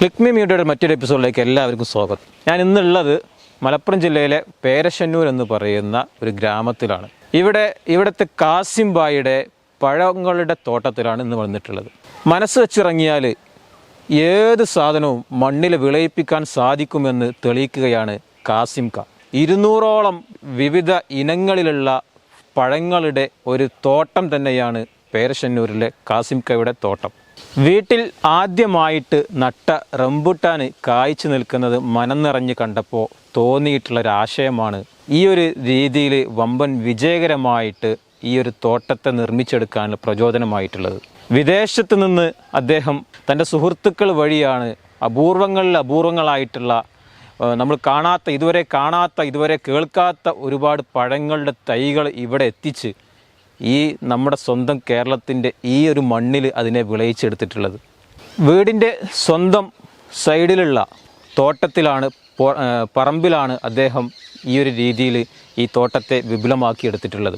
Click me മീഡിയയുടെ മറ്റൊരു എപ്പിസോഡിലേക്ക് എല്ലാവർക്കും സ്വാഗതം. ഞാൻ ഇന്നുള്ളത് മലപ്പുറം ജില്ലയിലെ പേരശ്ശന്നൂർ എന്ന് പറയുന്ന ഒരു ഗ്രാമത്തിലാണ്. ഇവിടുത്തെ കാസിം ഭായിയുടെ പഴങ്ങളുടെ തോട്ടത്തിലാണ് ഇന്ന് വന്നിട്ടുള്ളത്. മനസ്സ് വെച്ചിറങ്ങിയാൽ ഏത് സാധനവും മണ്ണിൽ വിളയിപ്പിക്കാൻ സാധിക്കുമെന്ന് തെളിയിക്കുകയാണ് കാസിം ക. 200ഓളം വിവിധ ഇനങ്ങളിലുള്ള പഴങ്ങളുടെ ഒരു തോട്ടം തന്നെയാണ് പേരശ്ശന്നൂരിലെ കാസിം കയുടെ തോട്ടം. വീട്ടിൽ ആദ്യമായിട്ട് നട്ട റംബുട്ടാൻ കായ്ച്ചു നിൽക്കുന്നത് മനം നിറഞ്ഞ് കണ്ടപ്പോൾ തോന്നിയിട്ടുള്ളൊരാശയമാണ് ഈ ഒരു രീതിയിൽ വമ്പൻ വിജയകരമായിട്ട് ഈ ഒരു തോട്ടത്തെ നിർമ്മിച്ചെടുക്കാനുള്ള പ്രചോദനമായിട്ടുള്ളത്. വിദേശത്ത് നിന്ന് അദ്ദേഹം തൻ്റെ സുഹൃത്തുക്കൾ വഴിയാണ് അപൂർവങ്ങളായിട്ടുള്ള നമ്മൾ ഇതുവരെ കേൾക്കാത്ത ഒരുപാട് പഴങ്ങളുടെ തൈകൾ ഇവിടെ എത്തിച്ച് ഈ നമ്മുടെ സ്വന്തം കേരളത്തിൻ്റെ ഈ ഒരു മണ്ണിൽ അതിനെ വിളയിച്ചെടുത്തിട്ടുള്ളത്. വീടിൻ്റെ സ്വന്തം സൈഡിലുള്ള തോട്ടത്തിലാണ് പറമ്പിലാണ് അദ്ദേഹം ഈ ഒരു രീതിയിൽ ഈ തോട്ടത്തെ വിപുലമാക്കി എടുത്തിട്ടുള്ളത്.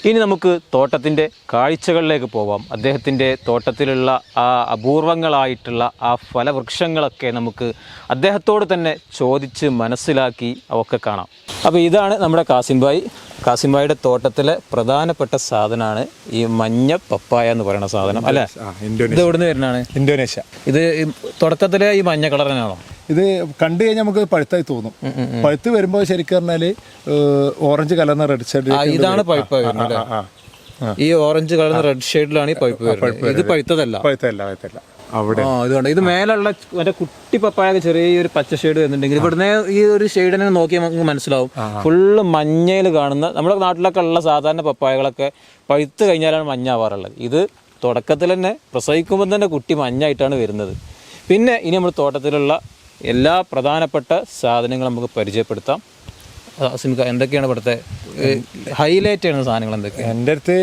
ഇനി നമുക്ക് തോട്ടത്തിൻ്റെ കാഴ്ചകളിലേക്ക് പോവാം. അദ്ദേഹത്തിൻ്റെ തോട്ടത്തിലുള്ള ആ അപൂർവങ്ങളായിട്ടുള്ള ആ ഫലവൃക്ഷങ്ങളൊക്കെ നമുക്ക് അദ്ദേഹത്തോട് തന്നെ ചോദിച്ച് മനസ്സിലാക്കി ഒക്കെ കാണാം. അപ്പോൾ ഇതാണ് നമ്മുടെ കാസിം ഭായിയുടെ തോട്ടത്തിലെ പ്രധാനപ്പെട്ട സാധനമാണ് ഈ മഞ്ഞ പപ്പായ എന്ന് പറയുന്ന സാധനം അല്ലേ? ഇത് എവിടുന്ന് വരുന്നതാണ്? ഇന്തോനേഷ്യ. ഇത് തുടക്കത്തിലെ ഈ മഞ്ഞ കളർ തന്നെയാണോ? ഇത് കണ്ടു കഴിഞ്ഞാൽ നമുക്ക് പഴുത്തായി തോന്നും. പഴുത്ത് വരുമ്പോൾ ശരിക്കും പറഞ്ഞാല് ഓറഞ്ച് കലർന്ന റെഡ് ഷെയ്ഡ്. ഇതാണ് പൈപ്പ് വരുന്നത്. ഈ ഓറഞ്ച് കളർന്ന റെഡ് ഷെയ്ഡിലാണ് ഈ പൈപ്പ് വരുന്നത്. ഇത് പഴുത്തതല്ല. ഇതുകൊണ്ട് ഇത് മേലുള്ള മറ്റേ കുട്ടി പപ്പായ ചെറിയൊരു പച്ച ഷെയ്ഡ് വരുന്നുണ്ടെങ്കിൽ ഇവിടുന്ന് ഈ ഒരു ഷെയ്ഡിനെ നോക്കിയാൽ നമുക്ക് മനസ്സിലാവും. ഫുള്ള് മഞ്ഞയിൽ കാണുന്ന നമ്മുടെ നാട്ടിലൊക്കെ ഉള്ള സാധാരണ പപ്പായകളൊക്കെ പഴുത്ത് കഴിഞ്ഞാലാണ് മഞ്ഞാവാറുള്ളത്. ഇത് തുടക്കത്തിൽ തന്നെ പ്രസവിക്കുമ്പോൾ തന്നെ കുട്ടി മഞ്ഞായിട്ടാണ് വരുന്നത്. പിന്നെ ഇനി നമ്മൾ തോട്ടത്തിലുള്ള എല്ലാ പ്രധാനപ്പെട്ട സാധനങ്ങളും നമുക്ക് പരിചയപ്പെടുത്താം. എന്തൊക്കെയാണ് ഇവിടുത്തെ ഹൈലൈറ്റ് ചെയ്യുന്ന സാധനങ്ങൾ എന്തൊക്കെയാണ്? എൻ്റെ അടുത്ത്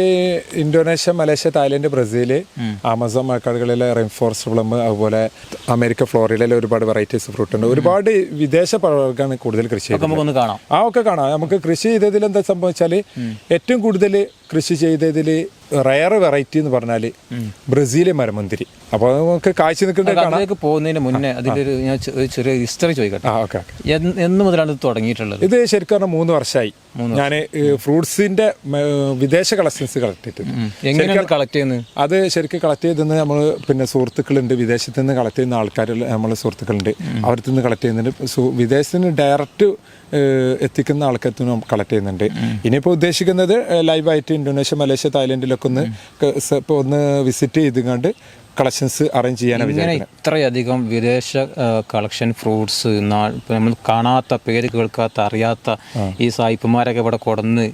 Indonesia, Malaysia, Thailand, Brazil, Amazon മഴക്കാടുകളിലെ റെയിൻ ഫോറസ്റ്റ് പ്ലം, അതുപോലെ അമേരിക്ക ഫ്ലോറിഡയിലെ ഒരുപാട് വെറൈറ്റീസ് ഫ്രൂട്ട് ഉണ്ട്. ഒരുപാട് വിദേശ പഴങ്ങൾക്കാണ് കൂടുതൽ കൃഷി ചെയ്യുന്നത്. ഒക്കെ കാണാം. നമുക്ക് കൃഷി ചെയ്തതിൽ എന്താ സംഭവിച്ചാൽ ഏറ്റവും കൂടുതൽ കൃഷി ചെയ്തതിൽ റയർ വെറൈറ്റി എന്ന് പറഞ്ഞാൽ ബ്രസീലിലെ മരമുന്തിരി. അപ്പോൾ നമുക്ക് കാഴ്ച നിൽക്കുന്നത് പോകുന്നതിന് മുന്നേ അതിൻ്റെ ഒരു ഞാൻ ചെറിയ ഹിസ്റ്ററി ചോദിക്കട്ടെ. എന്ന് മുതലാണ് ഇത് തുടങ്ങിയിട്ടുള്ളത്? ഇത് ശരിക്കും പറഞ്ഞാൽ 3 വർഷമായി ഞാൻ ഫ്രൂട്ട്സിന്റെ വിദേശ കളക്ഷൻസ് കളക്ട് ചെയ്യുന്നത്. അത് ശരിക്കും കളക്ട് ചെയ്തെന്ന് നമ്മൾ പിന്നെ സുഹൃത്തുക്കളുണ്ട്, വിദേശത്ത് നിന്ന് കളക്ട് ചെയ്യുന്ന ആൾക്കാർ നമ്മളെ സുഹൃത്തുക്കളുണ്ട്, അവരിൽ നിന്ന് കളക്ട് ചെയ്യുന്നുണ്ട്. വിദേശത്തിന് ഡയറക്റ്റ് എത്തിക്കുന്ന ആൾക്കാർക്ക് കളക്ട് ചെയ്യുന്നുണ്ട്. ഇനിയിപ്പോൾ ഉദ്ദേശിക്കുന്നത് ലൈവായിട്ട് ഇന്തോനേഷ്യ, മലേഷ്യ, തായ്ലൻഡിലൊക്കെ ഒന്ന് വിസിറ്റ് ചെയ്തുകൊണ്ട് കളക്ഷൻസ് അറേഞ്ച് ചെയ്യാനാണ്. ഇത്രയധികം വിദേശ കളക്ഷൻ ഫ്രൂട്ട്സ് നമ്മൾ കാണാത്ത, പേര് കേൾക്കാത്ത, അറിയാത്ത ഈ സായിപ്പന്മാരൊക്കെ ഇവിടെ കൊടുന്ന്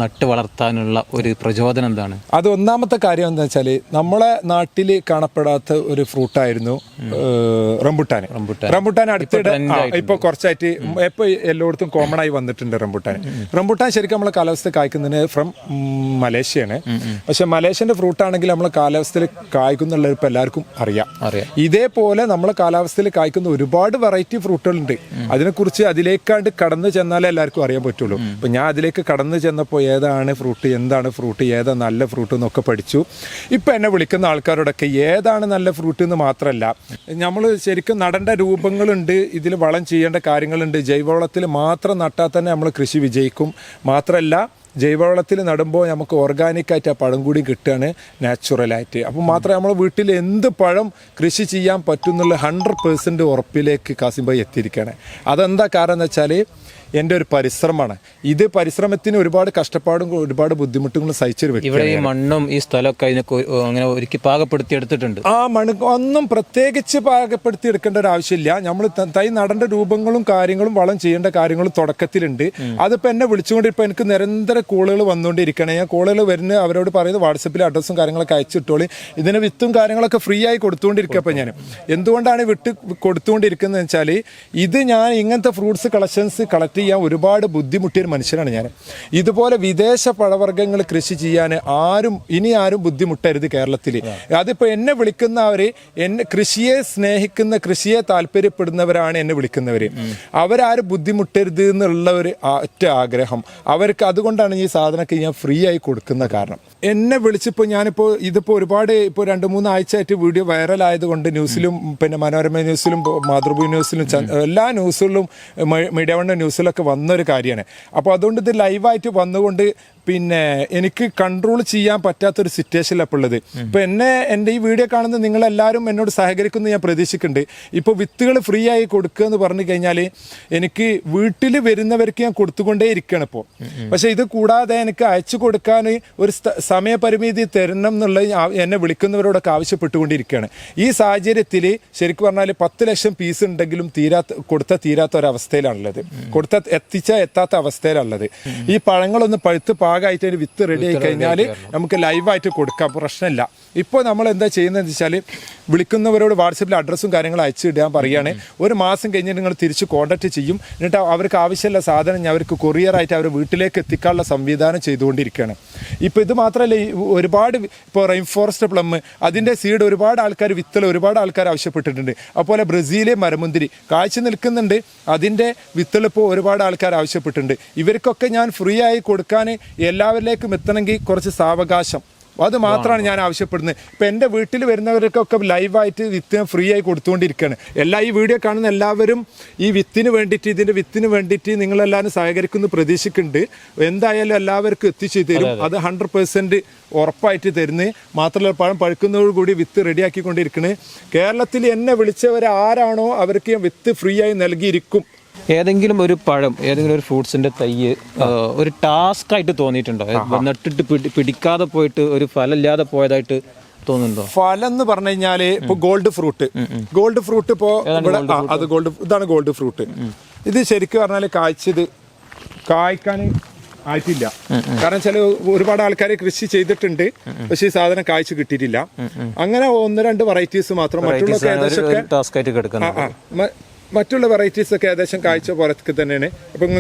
നട്ട് വളർത്താനുള്ള ഒരു പ്രചോദനം എന്താണ്? അത് ഒന്നാമത്തെ കാര്യം എന്താ വെച്ചാൽ നമ്മളെ നാട്ടിൽ കാണപ്പെടാത്ത ഒരു ഫ്രൂട്ടായിരുന്നു റംബുട്ടാൻ. അടുത്തിടെ ഇപ്പൊ കുറച്ചായിട്ട് ഇപ്പൊ എല്ലായിടത്തും കോമൺ ആയി വന്നിട്ടുണ്ട് റംബുട്ടാൻ. ശരിക്കും നമ്മളെ കാലാവസ്ഥ കായ്ക്കുന്നതിന് ഫ്രം മലേഷ്യയാണ്. പക്ഷെ മലേഷ്യന്റെ ഫ്രൂട്ടാണെങ്കിൽ നമ്മളെ കാലാവസ്ഥയിൽ കായ്ക്കുന്നുള്ള ഇപ്പൊ എല്ലാവർക്കും അറിയാം. ഇതേപോലെ നമ്മളെ കാലാവസ്ഥയിൽ കായ്ക്കുന്ന ഒരുപാട് വെറൈറ്റി ഫ്രൂട്ടുകളുണ്ട്. അതിനെക്കുറിച്ച് അതിലേക്കാണ്ട് കടന്നു ചെന്നാലേ എല്ലാവർക്കും അറിയാൻ പറ്റുള്ളൂ. അപ്പൊ ഞാൻ അതിലേക്ക് കടന്നു ചെന്നപ്പോൾ ഏതാണ് ഫ്രൂട്ട്, എന്താണ് ഫ്രൂട്ട്, ഏതാ നല്ല ഫ്രൂട്ട് എന്നൊക്കെ പഠിച്ചു. ഇപ്പൊ എന്നെ വിളിക്കുന്ന ആൾക്കാരോടൊക്കെ ഏതാണ് നല്ല ഫ്രൂട്ട് എന്ന് മാത്രമല്ല, നമ്മൾ ശരിക്കും നടേണ്ട രൂപങ്ങളുണ്ട്, ഇതിൽ വളം ചെയ്യേണ്ട കാര്യങ്ങളുണ്ട്. ജൈവവളത്തിൽ മാത്രം നട്ടാൽ തന്നെ നമ്മൾ കൃഷി വിജയിക്കും. മാത്രമല്ല ജൈവവളത്തിൽ നടുമ്പോൾ നമുക്ക് ഓർഗാനിക്കായിട്ട് ആ പഴം കൂടി കിട്ടുകയാണ് നാച്ചുറലായിട്ട്. അപ്പോൾ മാത്രമേ നമ്മൾ വീട്ടിൽ എന്ത് പഴം കൃഷി ചെയ്യാൻ പറ്റുന്നുള്ള 100% ഉറപ്പിലേക്ക് കാസിം ഭായി എത്തിയിരിക്കുകയാണ്. അതെന്താ കാരണം എന്ന് വെച്ചാൽ എൻ്റെ ഒരു പരിശ്രമമാണ്. ഇത് പരിശ്രമത്തിന് ഒരുപാട് കഷ്ടപ്പാടും ഒരുപാട് ബുദ്ധിമുട്ടുകളും സഹിച്ചൊരു വ്യക്തി. ഇവിടെ ഈ മണ്ണും ഈ സ്ഥലമൊക്കെ അങ്ങനെ ഒരുക്കി പാകപ്പെടുത്തി എടുത്തിട്ടുണ്ട്. ആ മണ്ണ് ഒന്നും പ്രത്യേകിച്ച് പാകപ്പെടുത്തി എടുക്കേണ്ട ഒരു ആവശ്യമില്ല. നമ്മൾ തൈ നടേണ്ട രൂപങ്ങളും കാര്യങ്ങളും വളം ചെയ്യേണ്ട കാര്യങ്ങളും തുടക്കത്തിലുണ്ട്. അതിപ്പോൾ എന്നെ വിളിച്ചുകൊണ്ട് ഇപ്പോൾ എനിക്ക് നിരന്തര കോളുകൾ വന്നുകൊണ്ടിരിക്കുകയാണ്. ഞാൻ കോളുകൾ വരുന്ന അവരോട് പറയുന്നത് വാട്സപ്പിൽ അഡ്രസ്സും കാര്യങ്ങളൊക്കെ അയച്ചിട്ടോളി. ഇതിന് വിത്തും കാര്യങ്ങളൊക്കെ ഫ്രീ ആയി കൊടുത്തുകൊണ്ടിരിക്കുക. അപ്പോൾ ഞാൻ എന്തുകൊണ്ടാണ് വിട്ട് കൊടുത്തുകൊണ്ടിരിക്കുന്നത് വെച്ചാൽ ഇത് ഞാൻ ഇങ്ങനത്തെ ഫ്രൂട്ട്സ് കളക്ഷൻസ് കളക്ട് ചെയ്യാൻ ഒരുപാട് ബുദ്ധിമുട്ടിയൊരു മനുഷ്യനാണ് ഞാൻ. ഇതുപോലെ വിദേശ പഴവർഗ്ഗങ്ങൾ കൃഷി ചെയ്യാൻ ഇനി ആരും ബുദ്ധിമുട്ടരുത് കേരളത്തിൽ. അതിപ്പോൾ എന്നെ വിളിക്കുന്നവർ കൃഷിയെ സ്നേഹിക്കുന്ന, കൃഷിയെ താല്പര്യപ്പെടുന്നവരാണ് എന്നെ വിളിക്കുന്നവർ. അവരാരും ബുദ്ധിമുട്ടരുത് എന്നുള്ള ഒരു ഒറ്റ ആഗ്രഹം അവർക്ക്. അതുകൊണ്ടാണ് ഈ സാധനമൊക്കെ ഞാൻ ഫ്രീ ആയി കൊടുക്കുന്ന കാരണം. എന്നെ വിളിച്ചിപ്പോൾ ഇതിപ്പോൾ ഒരുപാട് ഇപ്പോൾ 2-3 ആഴ്ചയായിട്ട് വീഡിയോ വൈറലായതുകൊണ്ട് ന്യൂസിലും പിന്നെ മനോരമ ന്യൂസിലും മാതൃഭൂമി ന്യൂസിലും എല്ലാ ന്യൂസുകളിലും മീഡിയ വൺ ന്യൂസിലൊക്കെ വന്നൊരു കാര്യമാണ്. അപ്പോൾ അതുകൊണ്ട് ഇത് ലൈവായിട്ട് വന്നുകൊണ്ട് പിന്നെ എനിക്ക് കൺട്രോൾ ചെയ്യാൻ പറ്റാത്തൊരു സിറ്റുവേഷനിലാണ് ഇപ്പോൾ ഉള്ളത്. ഇപ്പോൾ എൻ്റെ ഈ വീഡിയോ കാണുന്ന നിങ്ങളെല്ലാവരും എന്നോട് സഹകരിക്കുന്നു ഞാൻ പ്രതീക്ഷിക്കുന്നുണ്ട്. ഇപ്പോൾ വിത്തുകൾ ഫ്രീ ആയി കൊടുക്കുക എന്ന് പറഞ്ഞു കഴിഞ്ഞാൽ എനിക്ക് വീട്ടിൽ വരുന്നവർക്ക് ഞാൻ കൊടുത്തുകൊണ്ടേ ഇരിക്കുകയാണ് ഇപ്പോൾ. പക്ഷേ ഇത് കൂടാതെ എനിക്ക് അയച്ചു കൊടുക്കാൻ ഒരു സമയപരിമിതി തരണം എന്നുള്ളത് എന്നെ വിളിക്കുന്നവരോടൊക്കെ ആവശ്യപ്പെട്ടുകൊണ്ടിരിക്കുകയാണ്. ഈ സാഹചര്യത്തിൽ ശരിക്കും പറഞ്ഞാൽ 10 ലക്ഷം പീസ് ഉണ്ടെങ്കിലും തീരാത്ത ഒരവസ്ഥയിലാണുള്ളത്. എത്താത്ത അവസ്ഥയിലാണുള്ളത്. ഈ പഴങ്ങളൊന്ന് പഴുത്ത് പാകമായിട്ട് ഒരു വിത്ത് റെഡി ആയി കഴിഞ്ഞാൽ നമുക്ക് ലൈവായിട്ട് കൊടുക്കാം, പ്രശ്നമില്ല. ഇപ്പോൾ നമ്മൾ എന്താ ചെയ്യുന്നതെന്ന് വെച്ചാൽ വിളിക്കുന്നവരോട് വാട്സപ്പിൽ അഡ്രസ്സും കാര്യങ്ങളും അയച്ചിടാൻ പറയുകയാണ്. ഒരു മാസം കഴിഞ്ഞ് നിങ്ങൾ തിരിച്ച് കോൺടാക്ട് ചെയ്യും. എന്നിട്ട് അവർക്ക് ആവശ്യമുള്ള സാധനം അവർക്ക് കൊറിയറായിട്ട് അവർ വീട്ടിലേക്ക് എത്തിക്കാനുള്ള സംവിധാനം ചെയ്തുകൊണ്ടിരിക്കുകയാണ്. ഇപ്പോൾ ഇത് മാത്രമല്ല, ഒരുപാട് ഇപ്പോൾ റെയിൻ ഫോറസ്റ്റ് പ്ലം അതിൻ്റെ സീഡ് ഒരുപാട് ആൾക്കാർ വിത്തുകൾ ഒരുപാട് ആൾക്കാർ ആവശ്യപ്പെട്ടിട്ടുണ്ട്. അതുപോലെ ബ്രസീലിലെ മരമുന്തിരി കാഴ്ച നിൽക്കുന്നുണ്ട്, അതിൻ്റെ വിത്തുകൾ ഇപ്പോൾ ഒരുപാട് ആൾക്കാർ ആവശ്യപ്പെട്ടിട്ടുണ്ട്. ഇവർക്കൊക്കെ ഞാൻ ഫ്രീ ആയി കൊടുക്കാൻ എല്ലാവരിലേക്കും എത്തണമെങ്കിൽ കുറച്ച് സാവകാശം, അത് മാത്രമാണ് ഞാൻ ആവശ്യപ്പെടുന്നത്. ഇപ്പം എൻ്റെ വീട്ടിൽ വരുന്നവർക്കൊക്കെ ലൈവായിട്ട് വിത്ത് ഫ്രീ ആയി കൊടുത്തുകൊണ്ടിരിക്കുകയാണ്. ഈ വീഡിയോ കാണുന്ന എല്ലാവരും ഈ ഇതിൻ്റെ വിത്തിന് വേണ്ടിയിട്ട് നിങ്ങളെല്ലാവരും സഹകരിക്കുന്നു പ്രതീക്ഷിക്കുന്നുണ്ട്. എന്തായാലും എല്ലാവർക്കും എത്തിച്ചു തരും, അത് 100% ഉറപ്പായിട്ട് തരുന്നത്. മാത്രമല്ല പഴം പഴുക്കുന്നതോടുകൂടി വിത്ത് റെഡിയാക്കിക്കൊണ്ടിരിക്കുന്നത്. കേരളത്തിൽ എന്നെ വിളിച്ചവരാരാണോ അവർക്ക് വിത്ത് ഫ്രീ ആയി നൽകിയിരിക്കും. ഏതെങ്കിലും ഒരു പഴം, ഏതെങ്കിലും ഒരു ഫ്രൂട്ട്സിന്റെ തൈ ഒരു ടാസ്ക് ആയിട്ട് തോന്നിയിട്ടുണ്ടോ? നട്ടിട്ട് പിടിക്കാതെ പോയിട്ട് ഒരു ഫലമില്ലാതെ പോയതായിട്ട് തോന്നുന്നുണ്ടോ? ഫലം എന്ന് പറഞ്ഞു കഴിഞ്ഞാല് ഇപ്പൊ ഗോൾഡ് ഫ്രൂട്ട് ഇപ്പോ ഇതാണ് ഗോൾഡ് ഫ്രൂട്ട്. ഇത് ശരിക്കും പറഞ്ഞാല് കായ്ക്കാൻ ആയിട്ടില്ല. കാരണം വെച്ചാൽ ഒരുപാട് ആൾക്കാർ കൃഷി ചെയ്തിട്ടുണ്ട്, പക്ഷെ ഈ സാധനം കായ്ച്ചു കിട്ടിയിട്ടില്ല. അങ്ങനെ 1-2 വെറൈറ്റീസ് മാത്രം. മറ്റുള്ള വെറൈറ്റീസ് ഒക്കെ ഏകദേശം കാഴ്ച പോലൊക്കെ തന്നെയാണ്.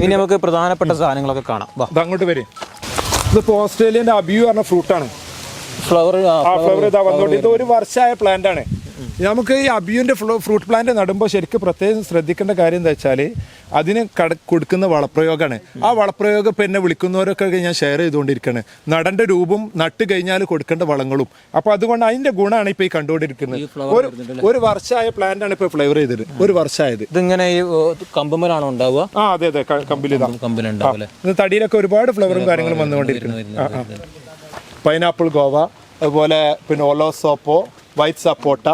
ഇനി നമുക്ക് പ്രധാനപ്പെട്ട സാധനങ്ങളൊക്കെ കാണാം. അങ്ങോട്ട് വരും. ഇതിപ്പോ ഓസ്ട്രേലിയന്റെ അബിയു പറഞ്ഞ ഫ്രൂട്ടാണ്. ഫ്ലവർ ഇതാ വന്നോണ്ട്. ഇത് 1 വർഷമായ പ്ലാന്റ് ആണ്. നമുക്ക് ഈ അബിയുന്റെ ഫ്രൂട്ട് പ്ലാന്റ് നടുമ്പോൾ ശരിക്കും പ്രത്യേകം ശ്രദ്ധിക്കേണ്ട കാര്യം എന്താ വെച്ചാൽ അതിന് കൊടുക്കുന്ന വളപ്രയോഗമാണ്. ആ വളപ്രയോഗം ഇപ്പം എന്നെ വിളിക്കുന്നവരൊക്കെ ഞാൻ ഷെയർ ചെയ്തുകൊണ്ടിരിക്കുകയാണ്. നടന്റെ രൂപം നട്ട് കഴിഞ്ഞാൽ കൊടുക്കേണ്ട വളങ്ങളും. അപ്പോൾ അതുകൊണ്ട് അതിന്റെ ഗുണമാണ് ഇപ്പോൾ ഈ കണ്ടുകൊണ്ടിരിക്കുന്നത്. 1 വർഷമായ പ്ലാന്റ് ആണ് ഇപ്പോൾ ഫ്ലേവർ ചെയ്തത്. 1 വർഷമായത്. ഇതിങ്ങനെ കമ്പുമലാണോ ഉണ്ടാവുക? അതെ കമ്പിലുണ്ടാവും. തടിയിലൊക്കെ ഒരുപാട് ഫ്ലവറും കാര്യങ്ങളും വന്നുകൊണ്ടിരിക്കുന്നത്. പൈനാപ്പിൾ ഗോവ, അതുപോലെ പിന്നെ ഒലോസോപ്പോ, വൈറ്റ് സപ്പോട്ട,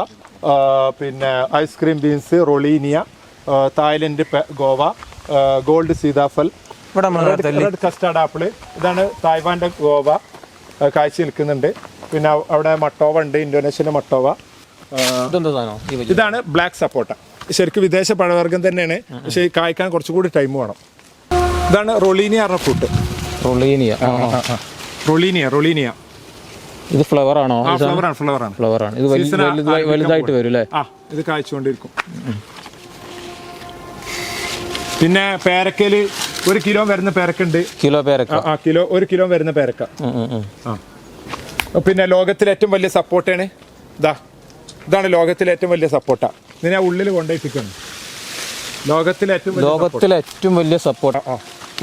പിന്നെ ice cream beans, rollinia, Thailand guava, gold sitaphal, red custard apple. ഇതാണ് തായ്വാന്റെ ഗോവ കാഴ്ച നിൽക്കുന്നുണ്ട്. പിന്നെ അവിടെ മട്ടോവ ഉണ്ട്, ഇന്തോനേഷ്യയിലെ മട്ടോവ. ഇതാണ് ബ്ലാക്ക് സപ്പോട്ട. ശരിക്കും വിദേശ പഴവർഗ്ഗം തന്നെയാണ്, പക്ഷേ കായ്ക്കാൻ കുറച്ചുകൂടി ടൈം വേണം. ഇതാണ് റൊളീനിയ പറഞ്ഞ ഫ്രൂട്ട്. റൊളീനിയ ഇത് ഫ്ലവർ ആണോ? ഫ്ലവർ ആണ്. ഇത് വലുതായിട്ട് വരും അല്ലേ? ഇത് കായ്ച്ചുകൊണ്ടിരിക്കും. പിന്നെ പേരക്കയില് 1 കിലോ വരുന്ന പേരക്കുണ്ട്. 1 കിലോ വരുന്ന പേരക്ക. പിന്നെ ലോകത്തിലെ ഏറ്റവും വലിയ സപ്പോർട്ടാണ് ഇതാണ് ലോകത്തിലെ ഏറ്റവും വലിയ സപ്പോർട്ട. ഇത് ഞാൻ ഉള്ളിൽ കൊണ്ടുപോയിട്ടാണ്. ലോകത്തിലെ ഏറ്റവും വലിയ സപ്പോർട്ട്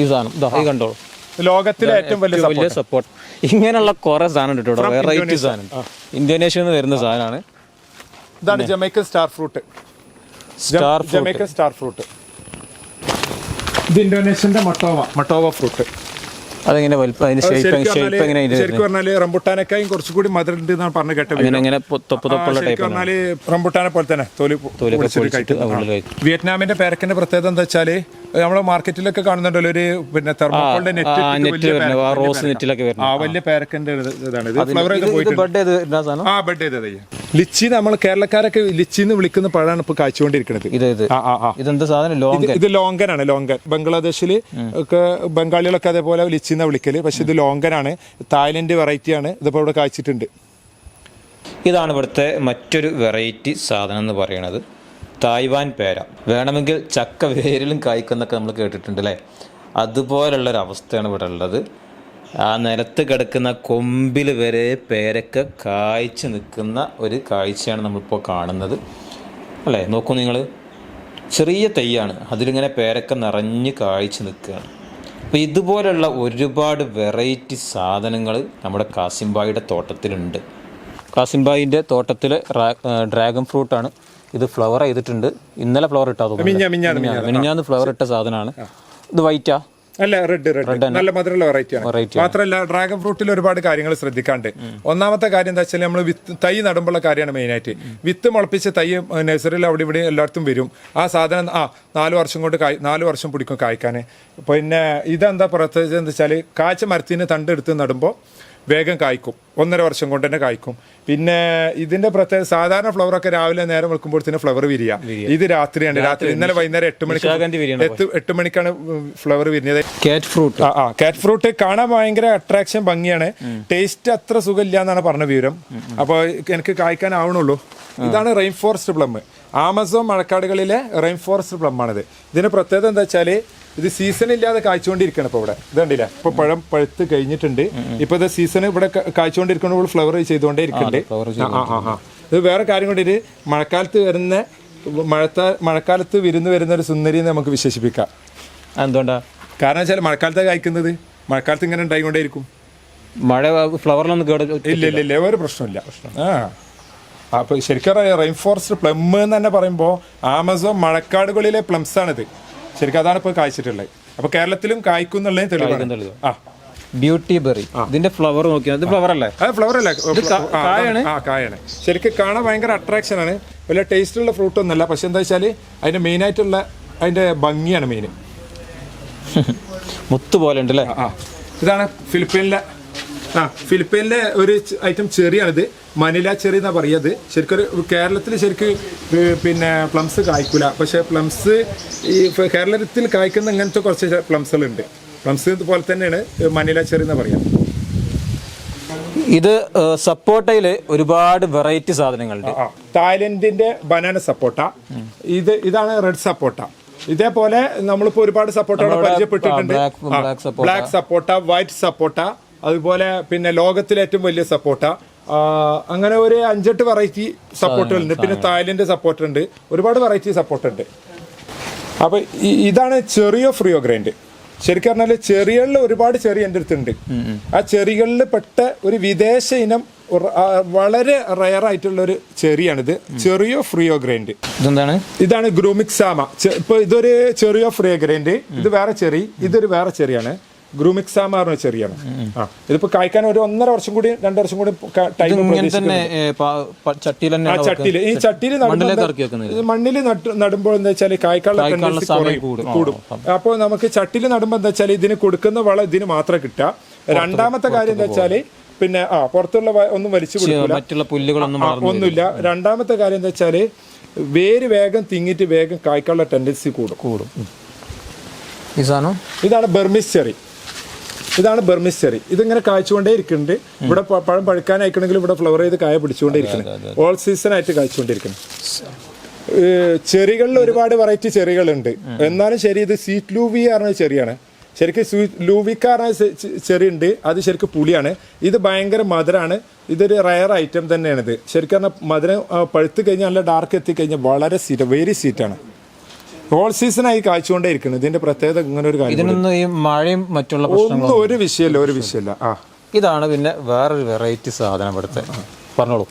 ഈ സാധനം. കണ്ടോളൂ, ലോകത്തിലെ ഏറ്റവും വലിയ സപ്പോർട്ട്. ഇങ്ങനെയുള്ള കുറെ സാധനം കിട്ടും, വെറൈറ്റി സാധനം. ഇന്തോനേഷ്യയിൽ നിന്ന് വരുന്ന സാധനമാണ്. ഇതാണ് ജമൈക്കൻ സ്റ്റാർ ഫ്രൂട്ട്. ഇത് ഇന്തോനേഷ്യന്റെ മട്ടോവ ഫ്രൂട്ട്. അതെങ്ങനെ ശരിക്കും പറഞ്ഞാല് റംബുട്ടാനേക്കായും കുറച്ചുകൂടി മധുരം ഉണ്ട് എന്നാണ് പറഞ്ഞു കേട്ടത്. റംബുട്ടാനെ പോലെ തന്നെ വിയറ്റ്നാമിന്റെ പേരക്കിന്റെ പ്രത്യേകത എന്താ വെച്ചാല് നമ്മളെ മാർക്കറ്റിലൊക്കെ കാണുന്നുണ്ടല്ലോ ഒരു പിന്നെ തെർമോക്കോളിന്റെ നെറ്റ് വലിയ പേരക്കിന്റെ ഇതാണ്. ബഡ് ചെയ്തത് ലിച്ചി. നമ്മൾ കേരളക്കാരൊക്കെ ലിച്ചിന്ന് വിളിക്കുന്ന പഴമാണ് ഇപ്പൊ കാഴ്ചകൊണ്ടിരിക്കുന്നത്. ഇത് ലോങ്കനാണ്. ബംഗ്ലാദേശില് ഒക്കെ ബംഗാളികളൊക്കെ അതേപോലെ ലിച്ചി വിളിക്കല്, പക്ഷെ ഇത് ലോങ്കനാണ്. തായ്ലൻഡ് വെറൈറ്റിയാണ്. ഇതിപ്പോ ഇവിടെ കായ്ച്ചിട്ടുണ്ട്. ഇതാണ് ഇവിടുത്തെ മറ്റൊരു വെറൈറ്റി സാധനം എന്ന് പറയുന്നത്. തായ്വാൻ പേര. വേണമെങ്കിൽ ചക്ക വേരിലും കായ്ക്കുന്നൊക്കെ നമ്മൾ കേട്ടിട്ടുണ്ട് അല്ലേ? അതുപോലുള്ളൊരവസ്ഥയാണ് ഇവിടെ ഉള്ളത്. ആ നിലത്ത് കിടക്കുന്ന കൊമ്പിൽ വരെ പേരക്ക കായ്ച്ച് നിൽക്കുന്ന ഒരു കാഴ്ചയാണ് നമ്മളിപ്പോൾ കാണുന്നത് അല്ലേ? നോക്കൂ നിങ്ങൾ, ചെറിയ തൈയാണ്, അതിലിങ്ങനെ പേരക്ക നിറഞ്ഞ് കായ്ച്ച് നിൽക്കുകയാണ്. അപ്പോൾ ഇതുപോലുള്ള ഒരുപാട് വെറൈറ്റി സാധനങ്ങൾ നമ്മുടെ കാസിംബായിയുടെ തോട്ടത്തിലുണ്ട്. കാസിംബായിൻ്റെ തോട്ടത്തിൽ ഡ്രാഗൺ ഫ്രൂട്ടാണ്. ഇത് ഫ്ലവർ ചെയ്തിട്ടുണ്ട്. ഇന്നലെ ഫ്ലവർ ഇട്ടാ മിനിഞ്ഞാന്ന് ഫ്ലവർ ഇട്ട സാധനമാണ്. ഇത് വൈറ്റാ? അല്ല, റെഡ് നല്ല മധുരമുള്ള വെറൈറ്റിയാണ്. മാത്രമല്ല ഡ്രാഗൺ ഫ്രൂട്ടിൽ ഒരുപാട് കാര്യങ്ങൾ ശ്രദ്ധിക്കാണ്ട്. ഒന്നാമത്തെ കാര്യം എന്താ വെച്ചാൽ നമ്മൾ തൈ നടുമ്പോഴുള്ള കാര്യമാണ് മെയിനായിട്ട്. വിത്ത് മുളപ്പിച്ച തൈ നഴ്സറിയിൽ അവിടെ ഇവിടെ എല്ലായിടത്തും വരും. ആ സാധനം 4 വർഷം കൊണ്ട് 4 വർഷം പിടിക്കും കായ്ക്കാൻ. പിന്നെ ഇതെന്താ പ്രത്യേകിച്ച് എന്താ വെച്ചാൽ കാഴ്ച മരത്തിന് തണ്ടെടുത്ത് നടുമ്പോൾ വേഗം കായ്ക്കും, 1.5 വർഷം കൊണ്ട് തന്നെ കായ്ക്കും. പിന്നെ ഇതിന്റെ പ്രത്യേക സാധാരണ ഫ്ലവറൊക്കെ രാവിലെ നേരം വെക്കുമ്പോഴത്തേന് ഫ്ലവർ വിരിയ. ഇത് രാത്രിയാണ്. രാത്രി ഇന്നലെ വൈകുന്നേരം 8 മണിക്കാണ് ഫ്ലവർ വിരിഞ്ഞത്. കാറ്റ് ഫ്രൂട്ട്. കാറ്റ് ഫ്രൂട്ട് കാണാൻ ഭയങ്കര അട്രാക്ഷൻ, ഭംഗിയാണ്. ടേസ്റ്റ് അത്ര സുഖമില്ല എന്നാണ് പറഞ്ഞ വിവരം. അപ്പോൾ എനിക്ക് കായ്ക്കാൻ ആവണുള്ളൂ. ഇതാണ് റെയിൻ ഫോറസ്റ്റ് പ്ലം. ആമസോൺ മഴക്കാടുകളിലെ റെയിൻ ഫോറസ്റ്റ് പ്ലം ആണിത്. ഇതിന്റെ പ്രത്യേകത എന്താ വെച്ചാൽ ഇത് സീസൺ ഇല്ലാതെ കായ്ച്ചുകൊണ്ടിരിക്കണം. ഇപ്പോൾ ഇവിടെ ഇത് കണ്ടില്ല, ഇപ്പൊ പഴം പഴുത്ത് കഴിഞ്ഞിട്ടുണ്ട്. ഇപ്പൊ ഇത് സീസൺ ഇവിടെ കായ്ച്ചുകൊണ്ടിരിക്കുമ്പോൾ ഫ്ലവർ ചെയ്തുകൊണ്ടേ ഇരിക്കുന്നുണ്ട്. ഇത് വേറെ കാര്യം കൊണ്ട് ഇത് മഴക്കാലത്ത് വിരുന്ന് വരുന്ന ഒരു സുന്ദരി നമുക്ക് വിശേഷിപ്പിക്കാം. എന്തുകൊണ്ടാ? കാരണം വെച്ചാൽ മഴക്കാലത്ത് കായ്ക്കുന്നത്, മഴക്കാലത്ത് ഇങ്ങനെ ഉണ്ടായിക്കൊണ്ടേയിരിക്കും. മഴ ഫ്ലവറിലൊന്നും ഇല്ല, ഒരു പ്രശ്നമില്ല. അപ്പൊ ശരിക്കും റെയിൻ ഫോറസ്റ്റ് പ്ലം എന്ന് തന്നെ പറയുമ്പോൾ ആമസോൺ മഴക്കാടുകളിലെ പ്ലംസ് ആണിത്. ശരിക്കും അതാണ് ഇപ്പൊ കായ്ച്ചിട്ടുള്ളത്. അപ്പൊ കേരളത്തിലും കായ്ക്കുന്നുള്ളതിന് തെളിവാണ്. Beauty berry. ഇതിന്റെ ഫ്ലവർ നോക്കിയാൽ ഇത് ഫ്ലവർ അല്ലേ? ഫ്ലവർ അല്ല, കായാണ്. ശരിക്കും കാണാൻ ഭയങ്കര അട്രാക്ഷൻ ആണ്. വലിയ ടേസ്റ്റുള്ള ഫ്രൂട്ട് ഒന്നല്ല, പക്ഷെ എന്താ വെച്ചാല് അതിന്റെ മെയിൻ ആയിട്ടുള്ള അതിന്റെ ഭംഗിയാണ് മെയിൻ. മുത്ത് പോലെ ഉണ്ട് അല്ലേ? ഇതാണ് ഫിലിപ്പീനിലെ ഒരു ഐറ്റം ചെറിയാണിത്. മനില ചെറി എന്നാ പറയുന്നത്. ശരിക്കും കേരളത്തിൽ ശരിക്കും പിന്നെ പ്ലംസ് കായ്ക്കൂല, പക്ഷെ പ്ലംസ് ഈ കേരളത്തിൽ കായ്ക്കുന്ന ഇങ്ങനത്തെ കുറച്ച് പ്ലംസുകളുണ്ട്. പ്ലംസ് പോലെ തന്നെയാണ് മനില ചെറി എന്ന് പറയാം. ഇത് സപ്പോട്ടയില് ഒരുപാട് വെറൈറ്റി സാധനങ്ങളുണ്ട്. തായ്ലൻഡിന്റെ ബനാന സപ്പോട്ട, ഇതാണ് റെഡ് സപ്പോട്ട. ഇതേപോലെ നമ്മളിപ്പോ ഒരുപാട് സപ്പോട്ടകൾ പരിചയപ്പെട്ടിട്ടുണ്ട്. ബ്ലാക്ക് സപ്പോട്ട, വൈറ്റ് സപ്പോട്ട, അതുപോലെ പിന്നെ ലോകത്തിലെ ഏറ്റവും വലിയ സപ്പോട്ട. അങ്ങനെ ഒരു 5-8 വെറൈറ്റി സപ്പോർട്ടുകളുണ്ട്. പിന്നെ തായ്ലൻഡ് സപ്പോർട്ട് ഉണ്ട്, ഒരുപാട് വെറൈറ്റി സപ്പോർട്ട് ഉണ്ട്. അപ്പൊ ഇതാണ് ചെറിയോ ഫ്രിയോ ഗ്രൈൻഡ്. ശരിക്കും പറഞ്ഞാല് ചെറികളിൽ ഒരുപാട് ചെറിയ എൻ്റെ അടുത്തുണ്ട്. ആ ചെറികളിൽ പെട്ട ഒരു വിദേശ ഇനം, വളരെ റയർ ആയിട്ടുള്ള ഒരു ചെറിയാണിത്. ചെറിയോ ഫ്രിയോ ഗ്രൈൻഡ്. ഇതാണ് ഗ്രൂമിക്സാമ. ഇപ്പൊ ഇതൊരു ചെറിയോ ഫ്രിയോ ഗ്രൈൻഡ്. ഇത് വേറെ ചെറി, ഇതൊരു വേറെ ചെറിയാണ്. ഗ്രൂമിക്സാമ പറഞ്ഞ ചെറിയാണ്. ഇതിപ്പോ കായ്ക്കാൻ ഒരു 1.5 വർഷം കൂടി 2 വർഷം കൂടി ടൈം. ഈ ചട്ടിയിൽ മണ്ണിൽ നടുമ്പോൾ എന്താ വെച്ചാൽ കായ്ക്കാനുള്ള ടെൻഡൻസി കൂടും. അപ്പോൾ നമുക്ക് ചട്ടിയിൽ നടുമ്പോൾ എന്താ വെച്ചാൽ ഇതിന് കൊടുക്കുന്ന വളം ഇതിന് മാത്രമേ കിട്ടുക. രണ്ടാമത്തെ കാര്യം എന്താ വെച്ചാല് പിന്നെ പുറത്തുള്ള ഒന്നും വലിച്ചു കൊടുക്കില്ല, ഒന്നുമില്ല. രണ്ടാമത്തെ കാര്യം എന്താ വെച്ചാല് വേര് വേഗം തിങ്ങിട്ട് വേഗം കായ്ക്കാനുള്ള ടെൻഡൻസി കൂടും. ഇതാണ് ബർമിസ് ചെറി. ഇതിങ്ങനെ കായ്ച്ചുകൊണ്ടേ ഇരിക്കുന്നുണ്ട്. ഇവിടെ പഴം പഴുക്കാനായിക്കണമെങ്കിൽ ഇവിടെ ഫ്ലവർ ചെയ്ത് കായ പിടിച്ചുകൊണ്ടേ ഇരിക്കുന്നത്. ഓൾ സീസൺ ആയിട്ട് കായ്ച്ചുകൊണ്ടിരിക്കുന്നത്. ചെറികളിൽ ഒരുപാട് വെറൈറ്റി ചെറികളുണ്ട്. എന്നാലും ശരി, ഇത് സ്വീറ്റ് ലൂവി പറഞ്ഞ ചെറിയാണ്. ശരിക്കും ലൂവിക്ക പറഞ്ഞ ചെറി ഉണ്ട്, അത് ശരിക്കും പുളിയാണ്. ഇത് ഭയങ്കര മധുരമാണ്. ഇതൊരു റയർ ഐറ്റം തന്നെയാണ്. ഇത് ശരിക്കും പറഞ്ഞാൽ മധുരം പഴുത്ത് കഴിഞ്ഞാൽ നല്ല ഡാർക്ക് എത്തിക്കഴിഞ്ഞാൽ വളരെ വെരി സ്വീറ്റാണ്. ഓൾ സീസണായി കായ്ച്ചുകൊണ്ടേ ഇരിക്കുന്നത്. ഇതിന്റെ പ്രത്യേകത ഇങ്ങനെ ഒരു കാര്യം, ഈ മഴയും മറ്റുള്ള ഒന്നും ഒരു വിഷയമല്ല. ഇതാണ് പിന്നെ വേറൊരു വെറൈറ്റി സാധനം ഇവിടുത്തെ. പറഞ്ഞോളൂ.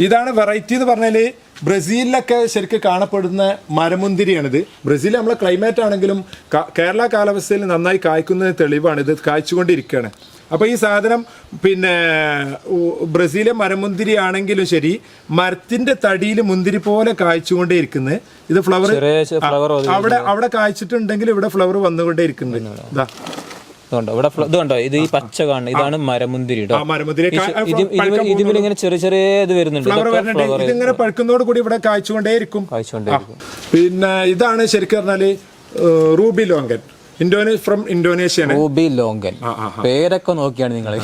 ഇതാണ് വെറൈറ്റി എന്ന് പറഞ്ഞാല് ബ്രസീലിലൊക്കെ ശരിക്കും കാണപ്പെടുന്ന മരമുന്തിരിയാണിത്. ബ്രസീൽ നമ്മളെ ക്ലൈമറ്റ് ആണെങ്കിലും കേരള കാലാവസ്ഥയിൽ നന്നായി കായ്ക്കുന്ന തെളിവാണ്. ഇത് കായ്ച്ചുകൊണ്ടിരിക്കുകയാണ്. അപ്പോൾ ഈ സാധനം പിന്നെ ബ്രസീലിലെ മരമുന്തിരി ആണെങ്കിലും ശരി, മരത്തിന്റെ തടിയിൽ മുന്തിരി പോലെ കായ്ച്ചുകൊണ്ടേ ഇരിക്കുന്നത്. ഇത് ഫ്ലവർ അവിടെ കായ്ച്ചിട്ടുണ്ടെങ്കിൽ ഇവിടെ ഫ്ലവർ വന്നുകൊണ്ടേ ഇരിക്കുന്നത്. ഇത് ഈ പച്ച കാണുന്നത് ഇതാണ് മരമുന്തിരി. ഇതിങ്ങനെ ചെറിയ ചെറിയ ഇത് വരുന്നുണ്ട്. ഇതിങ്ങനെ പഴുക്കുന്നതോട് കൂടി ഇവിടെ കായ്ച്ചുകൊണ്ടേ ഇരിക്കും. പിന്നെ ഇതാണ് ശരിക്കും പറഞ്ഞാല് Ruby longan. From Indonesia Ruby longan. പേരൊക്കെ നോക്കിയാണ് നിങ്ങൾ,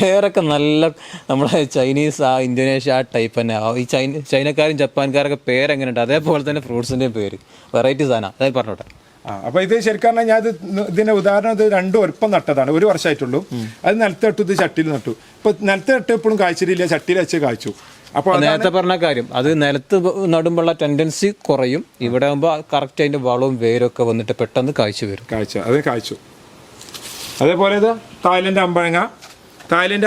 പേരൊക്കെ നല്ല നമ്മളെ ചൈനീസ് ഇന്തോനേഷ്യ ആ ടൈപ്പ് തന്നെ. ഈ ചൈനക്കാരും ജപ്പാൻകാരൊക്കെ പേരെങ്ങനെയുണ്ട് അതേപോലെ തന്നെ ഫ്രൂട്ട്സിൻ്റെയും പേര് വെറൈറ്റി സാധനം. അതായത് പറഞ്ഞോട്ടെ. അപ്പൊ ഇത് ശരിക്കും ഞാൻ ഇതിന്റെ ഉദാഹരണം ഇത് രണ്ടും ഒപ്പം നട്ടതാണ്, 1 വർഷമായിട്ടുള്ളൂ. അത് നിലത്ത് നട്ടു, ഇത് ചട്ടിയിൽ നട്ടു. ഇപ്പൊ നിലത്ത് നട്ട് എപ്പോഴും കായ്ച്ചിട്ടില്ല, ചട്ടിയിൽ വെച്ച് കായ്ച്ചു. അപ്പോൾ നേരത്തെ പറഞ്ഞ കാര്യം, അത് നിലത്ത് നടുമ്പോഴുള്ള ടെൻഡൻസി കുറയും. ഇവിടെ ആകുമ്പോൾ കറക്റ്റ് അതിന്റെ വളവും വേരൊക്കെ വന്നിട്ട് പെട്ടെന്ന് കായ്ച്ചു വരും. കായ്ച്ചു. അതേപോലെ ഇത് തായ്ലൻഡ്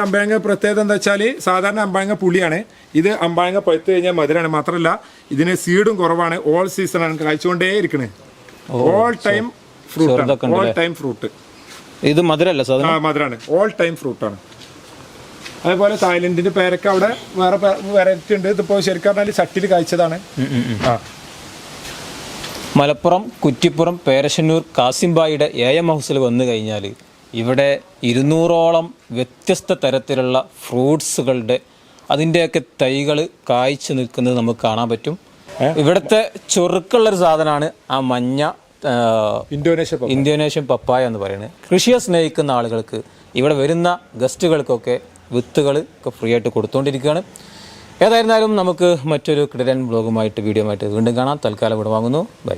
അമ്പഴങ്ങ പ്രത്യേകത എന്താ വെച്ചാൽ സാധാരണ അമ്പഴങ്ങ പുളിയാണ്. ഇത് അമ്പഴങ്ങ പഴുത്ത് കഴിഞ്ഞാൽ മധുരമാണ്. മാത്രമല്ല ഇതിന് സീഡും കുറവാണ്. ഓൾ സീസണാണ്, കായ്ച്ചുകൊണ്ടേ ഇരിക്കണേ. All time fruit. ഇത് മധുരല്ല സാധാരണ, മധുരമാണ്. ഓൾ ടൈം ഫ്രൂട്ടാണ്. അതേപോലെ തായ്ലൻഡിന്റെ പേരൊക്കെ അവിടെ വേറെ വെറൈറ്റി ഉണ്ട്. ഇതിപ്പോ ശരിക്കും പറഞ്ഞാൽ ചട്ടിയിൽ കായ്ച്ചതാണ്. മലപ്പുറം കുറ്റിപ്പുറം പേരശ്ശന്നൂർ കാസിംബായിയുടെ AM ഹൗസിൽ വന്നു കഴിഞ്ഞാൽ ഇവിടെ 200ഓളം വ്യത്യസ്ത തരത്തിലുള്ള ഫ്രൂട്ട്സുകളുടെ അതിൻ്റെയൊക്കെ തൈകൾ കായ്ച്ചു നിൽക്കുന്നത് നമുക്ക് കാണാൻ പറ്റും. ഇവിടുത്തെ ചൊറുക്കുള്ളൊരു സാധനമാണ് ആ മഞ്ഞ ഇന്തോനേഷ്യൻ പപ്പായ എന്ന് പറയുന്നത്. കൃഷിയെ സ്നേഹിക്കുന്ന ആളുകൾക്ക്, ഇവിടെ വരുന്ന ഗസ്റ്റുകൾക്കൊക്കെ വിത്തുകൾ ഒക്കെ ഫ്രീ ആയിട്ട് കൊടുത്തുകൊണ്ടിരിക്കുകയാണ്. ഏതായിരുന്നാലും നമുക്ക് മറ്റൊരു കിടിലൻ ബ്ലോഗുമായിട്ട് വീഡിയോ ആയിട്ട് വീണ്ടും കാണാം. തൽക്കാലം ഇവിടെ വാങ്ങുന്നു. ബൈ.